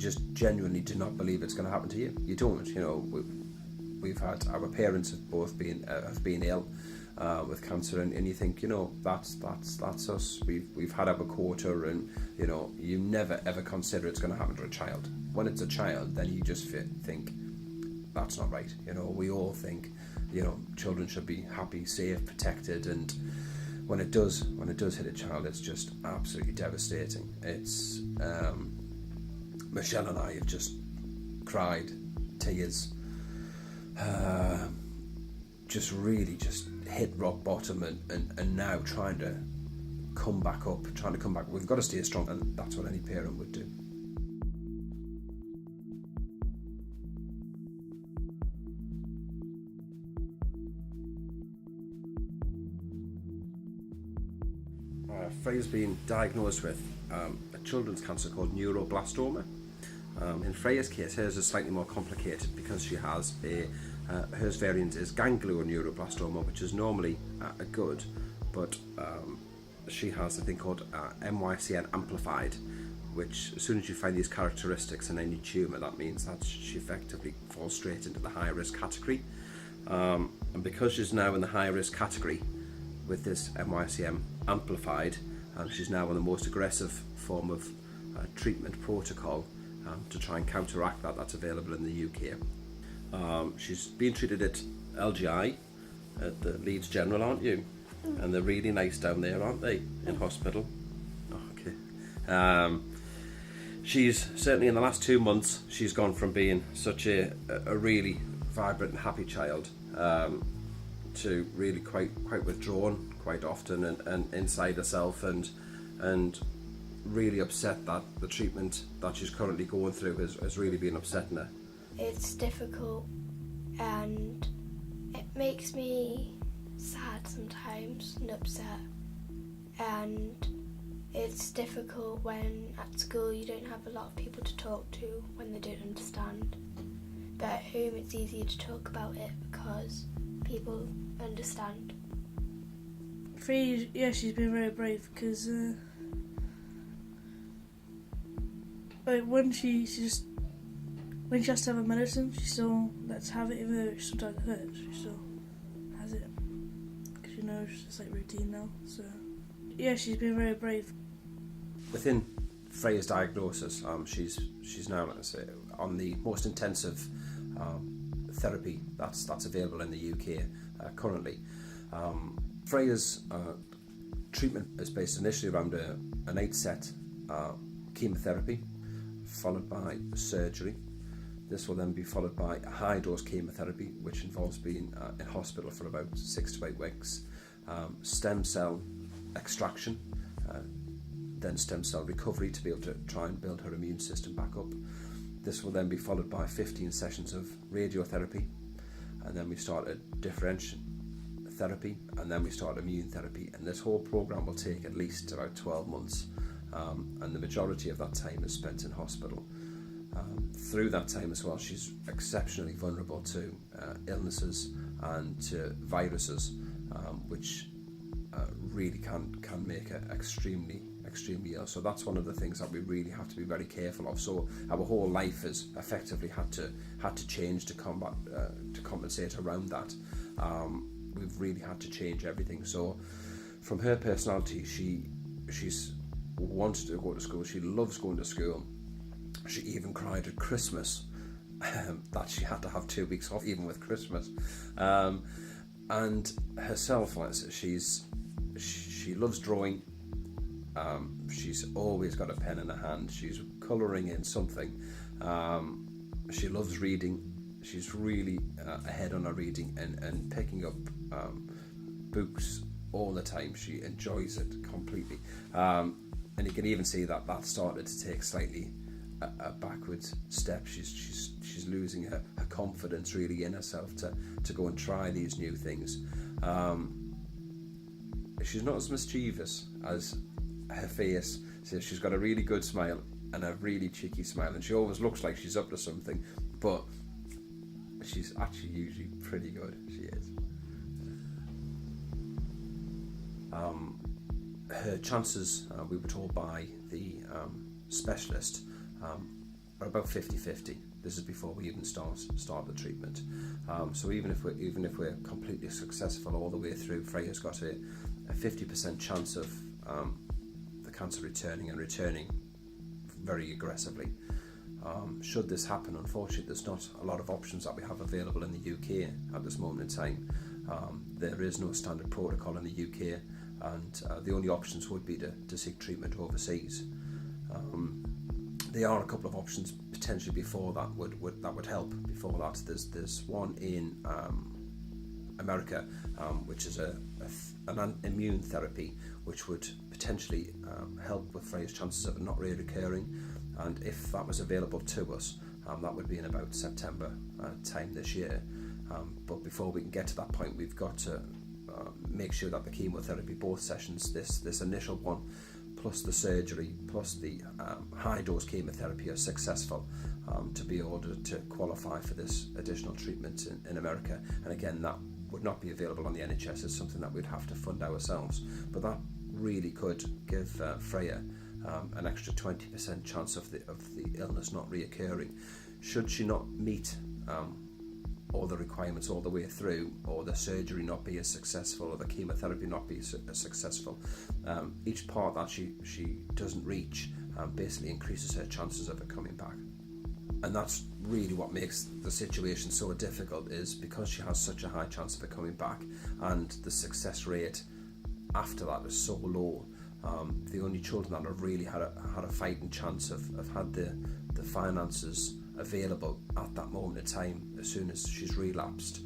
just genuinely do not believe it's going to happen to you. You don't. You know, we've had our parents have both been ill with cancer, and you think, you know, that's us. We've had our quota, and you know, you never ever consider it's going to happen to a child. When it's a child, then you just think that's not right. You know, we all think, you know, children should be happy, safe, protected, and when it does hit a child, it's just absolutely devastating. It's Michelle and I have just cried tears, just really just hit rock bottom, and now trying to come back. We've got to stay strong, and that's what any parent would do. Freya's been diagnosed with a children's cancer called Neuroblastoma. In Freya's case, hers is slightly more complicated because she has hers variant is ganglioneuroblastoma, which is normally good, but she has a thing called MYCN amplified, which as soon as you find these characteristics in any tumour, that means that she effectively falls straight into the high risk category. And because she's now in the high risk category with this MYCN amplified, she's now on the most aggressive form of treatment protocol to try and counteract that's available in the UK. She's been treated at LGI, at the Leeds General, aren't you? And they're really nice down there, aren't they, in hospital? Okay. She's certainly, in the last 2 months, she's gone from being such a really vibrant and happy child to really quite withdrawn quite often, and inside herself, and really upset that the treatment that she's currently going through has really been upsetting her. It's difficult, and it makes me sad sometimes and upset, and it's difficult when at school you don't have a lot of people to talk to when they don't understand, but at home it's easier to talk about it because people understand. Freya, yeah, she's been very brave because like when she has to have a medicine, she still lets have it, even though it sometimes hurts. She still has it because she knows it's like routine now. So yeah, she's been very brave. Within Freya's diagnosis, she's now, let's say, on the most intensive therapy that's available in the UK currently. Freya's treatment is based initially around an 8-set chemotherapy, followed by surgery. This will then be followed by a high-dose chemotherapy, which involves being in hospital for about 6 to 8 weeks, stem cell extraction, then stem cell recovery to be able to try and build her immune system back up. This will then be followed by 15 sessions of radiotherapy, and then we start a differentiation therapy, and then we start immune therapy, and this whole program will take at least about 12 months, and the majority of that time is spent in hospital. Through that time as well, she's exceptionally vulnerable to illnesses and to viruses, which really can make her extremely ill. So that's one of the things that we really have to be very careful of. So our whole life has effectively had to change to compensate around that. We've really had to change everything. So from her personality, she's wanted to go to school. She loves going to school. She even cried at Christmas that she had to have 2 weeks off, even with Christmas. And herself, she loves drawing. She's always got a pen in her hand. She's colouring in something. She loves reading. She's really ahead on her reading and picking up books all the time. She enjoys it completely. And you can even see that started to take slightly a backwards step. She's losing her confidence really in herself to go and try these new things. She's not as mischievous as her face. So she's got a really good smile and a really cheeky smile, and she always looks like she's up to something, but she's actually usually pretty good. She is. Her chances, we were told by the specialist, are about 50-50. This is before we even start the treatment. So even if we're completely successful all the way through, Freya's got a 50% chance of the cancer returning very aggressively. Should this happen, unfortunately, there's not a lot of options that we have available in the UK at this moment in time. There is no standard protocol in the UK, and the only options would be to seek treatment overseas. There are a couple of options potentially before that would help. Before that, there's one in America, which is an immune therapy, which would potentially help with Freya's chances of it not re-recurring. And if that was available to us, that would be in about September time this year. But before we can get to that point, we've got to make sure that the chemotherapy, both sessions, this initial one, plus the surgery, plus the high dose chemotherapy, are successful to be able to qualify for this additional treatment in America. And again, that would not be available on the NHS. It's something that we'd have to fund ourselves. But that really could give Freya an extra 20% chance of the illness not reoccurring. Should she not meet all the requirements all the way through, or the surgery not be as successful, or the chemotherapy not be as successful, each part that she doesn't reach basically increases her chances of it coming back. And that's really what makes the situation so difficult, is because she has such a high chance of it coming back, and the success rate after that is so low. The only children that have really had a fighting chance have had the finances available at that moment in time, as soon as she's relapsed,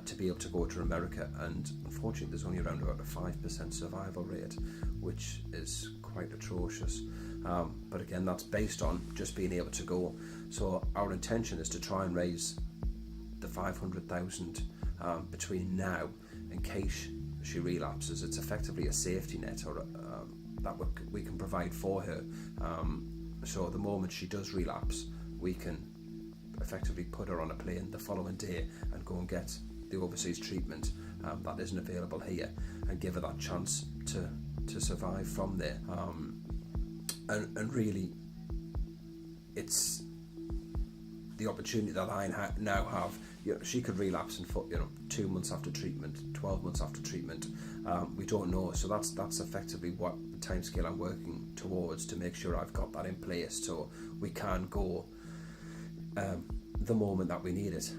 to be able to go to America. And unfortunately, there's only around about a 5% survival rate, which is quite atrocious. But again, that's based on just being able to go. So our intention is to try and raise the 500,000 between now, in case she relapses. It's effectively a safety net, or that we can provide for her. So the moment she does relapse, we can effectively put her on a plane the following day and go and get the overseas treatment that isn't available here, and give her that chance to survive from there. And really, it's the opportunity that I now have. She could relapse in 2 months after treatment, 12 months after treatment. We don't know. So that's effectively what the timescale I'm working towards, to make sure I've got that in place, so we can go the moment that we need it.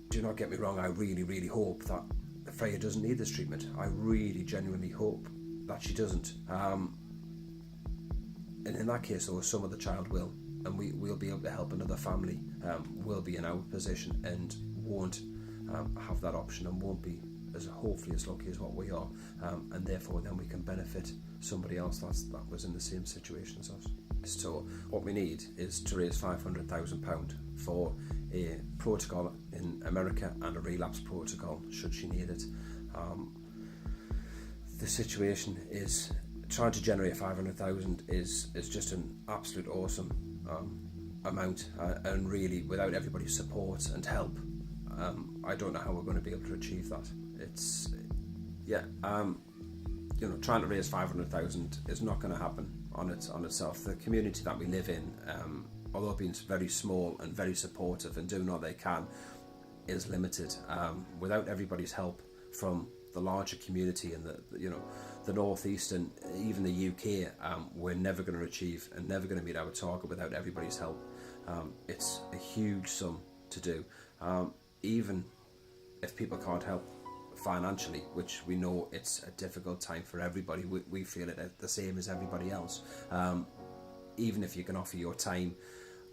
Do not get me wrong, I really, really hope that Freya doesn't need this treatment. I really genuinely hope that she doesn't. And in that case, though, some of the child will, and we'll be able to help another family, will be in our position and won't have that option, and won't be hopefully as lucky as what we are, and therefore then we can benefit somebody else that was in the same situation as us. So what we need is to raise £500,000 for a protocol in America and a relapse protocol should she need it. The situation is trying to generate 500,000 is just an absolute awesome amount, and really without everybody's support and help, I don't know how we're going to be able to achieve that. It's trying to raise 500,000 is not going to happen on itself. The community that we live in, although being very small and very supportive and doing all they can, is limited. Without everybody's help from the larger community and the northeast and even the UK, we're never going to achieve and never going to meet our target without everybody's help. It's a huge sum to do, even if people can't help financially, which we know it's a difficult time for everybody. We feel it the same as everybody else. Even if you can offer your time,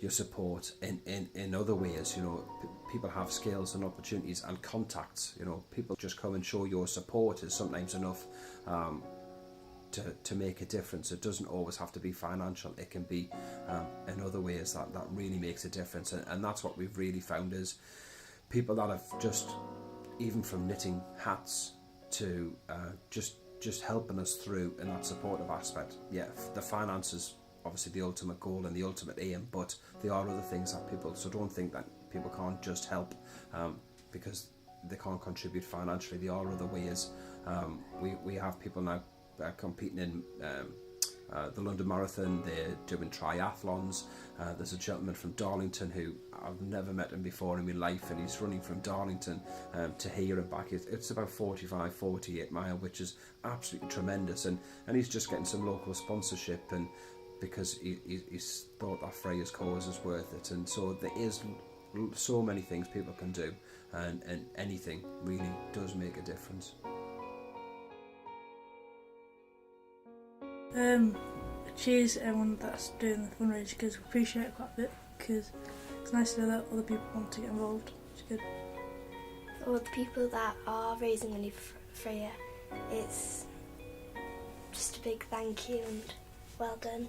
your support in other ways, people have skills and opportunities and contacts. People just come and show your support is sometimes enough to make a difference. It doesn't always have to be financial. It can be in other ways that really makes a difference. And that's what we've really found, is people that have just, even from knitting hats to just helping us through in that supportive aspect. Yeah, the finances obviously the ultimate goal and the ultimate aim, but there are other things that people, so don't think that people can't just help because they can't contribute financially. There are other ways. We have people now competing in the London Marathon, they're doing triathlons. There's a gentleman from Darlington who I've never met him before in my life, and he's running from Darlington to here and back. It's about 48 mile, which is absolutely tremendous, and he's just getting some local sponsorship, and because he's thought that Freya's cause is worth it. And so there is so many things people can do, and anything really does make a difference. Cheers to everyone that's doing the fundraiser, because we appreciate it quite a bit, because it's nice to know that other people want to get involved, which is good. For all the people that are raising money for Freya, it's just a big thank you and well done.